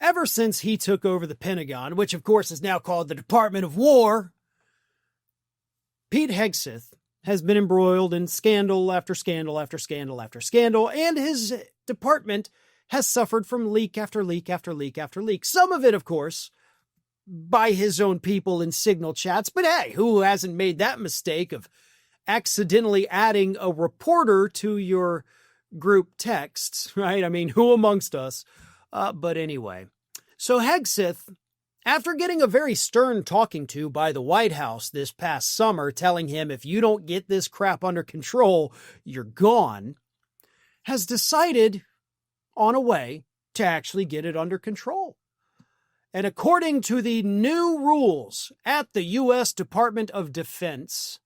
ever since he took over the Pentagon, which of course is now called the Department of War, Pete Hegseth has been embroiled in scandal after scandal after scandal after scandal, and his department has suffered from leak after leak after leak after leak. Some of it, of course, by his own people in signal chats, but hey, who hasn't made that mistake of accidentally adding a reporter to your group texts, right? I mean, who amongst us? But anyway, so Hegseth, after getting a very stern talking to by the White House this past summer, telling him if you don't get this crap under control, you're gone, has decided on a way to actually get it under control. And according to the new rules at the U.S. Department of Defense,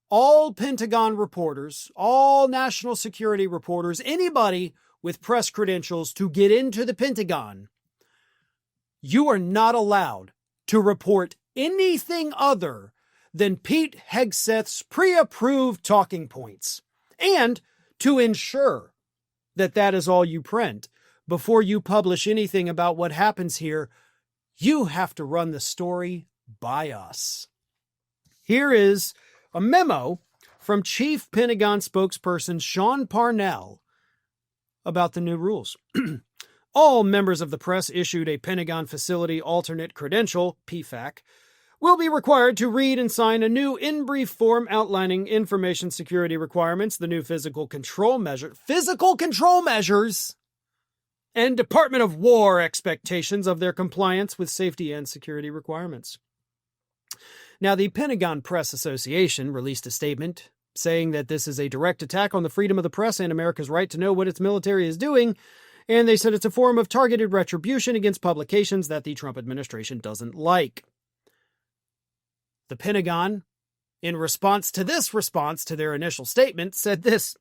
all Pentagon reporters, all national security reporters, anybody with press credentials to get into the Pentagon, you are not allowed to report anything other than Pete Hegseth's pre-approved talking points. And to ensure that that is all you print, before you publish anything about what happens here, you have to run the story by us. Here is a memo from Chief Pentagon spokesperson Sean Parnell about the new rules. All members of the press issued a Pentagon Facility Alternate Credential, PFAC, will be required to read and sign a new in-brief form outlining information security requirements, the new physical control measures, and Department of War expectations of their compliance with safety and security requirements. Now, the Pentagon Press Association released a statement saying that this is a direct attack on the freedom of the press and America's right to know what its military is doing, and they said it's a form of targeted retribution against publications that the Trump administration doesn't like. The Pentagon, in response to their initial statement, said this: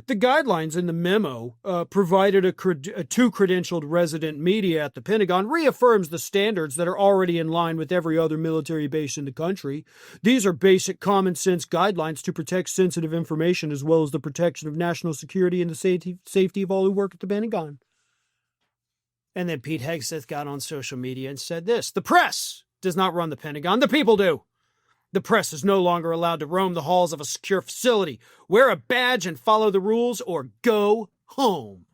the guidelines in the memo provided to credentialed resident media at the Pentagon reaffirms the standards that are already in line with every other military base in the country. These are basic common sense guidelines to protect sensitive information as well as the protection of national security and the safety of all who work at the Pentagon. And then Pete Hegseth got on social media and said this: the press does not run the Pentagon, the people do. The press is no longer allowed to roam the halls of a secure facility. Wear a badge and follow the rules or go home.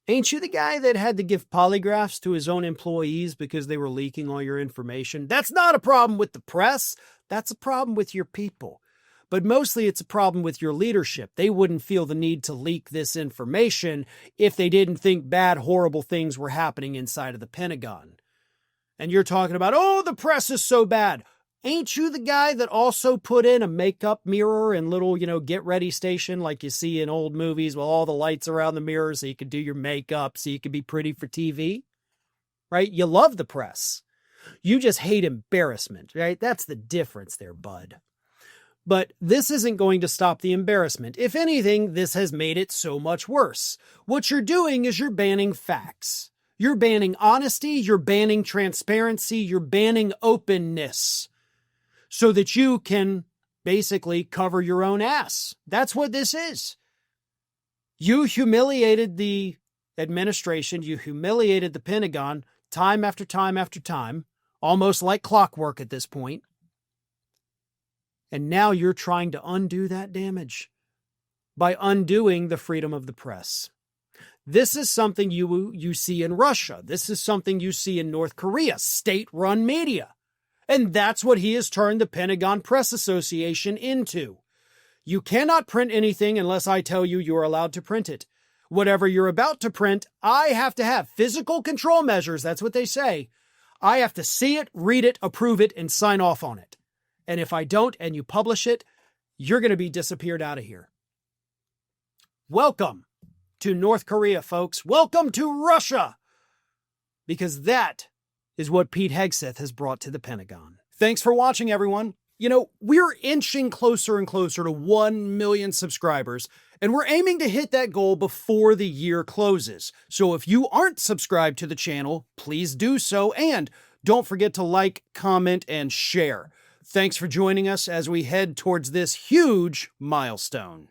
Ain't you the guy that had to give polygraphs to his own employees because they were leaking all your information? That's not a problem with the press. That's a problem with your people. But mostly it's a problem with your leadership. They wouldn't feel the need to leak this information if they didn't think bad, horrible things were happening inside of the Pentagon. And you're talking about, oh, the press is so bad. Ain't you the guy that also put in a makeup mirror and little, get ready station like you see in old movies with all the lights around the mirror so you can do your makeup, so you can be pretty for TV? Right? You love the press. You just hate embarrassment, right? That's the difference there, bud. But this isn't going to stop the embarrassment. If anything, this has made it so much worse. What you're doing is you're banning facts. You're banning honesty, you're banning transparency, you're banning openness so that you can basically cover your own ass. That's what this is. You humiliated the administration, you humiliated the Pentagon time after time after time, almost like clockwork at this point. And now you're trying to undo that damage by undoing the freedom of the press. This is something you see in Russia. This is something you see in North Korea, state-run media. And that's what he has turned the Pentagon Press Association into. You cannot print anything unless I tell you you're allowed to print it. Whatever you're about to print, I have to have physical control measures. That's what they say. I have to see it, read it, approve it, and sign off on it. And if I don't and you publish it, you're going to be disappeared out of here. Welcome to North Korea, folks. Welcome to Russia. Because that is what Pete Hegseth has brought to the Pentagon. Thanks for watching, everyone. We're inching closer and closer to 1 million subscribers, and we're aiming to hit that goal before the year closes. So if you aren't subscribed to the channel, please do so, and don't forget to like, comment, and share. Thanks for joining us as we head towards this huge milestone.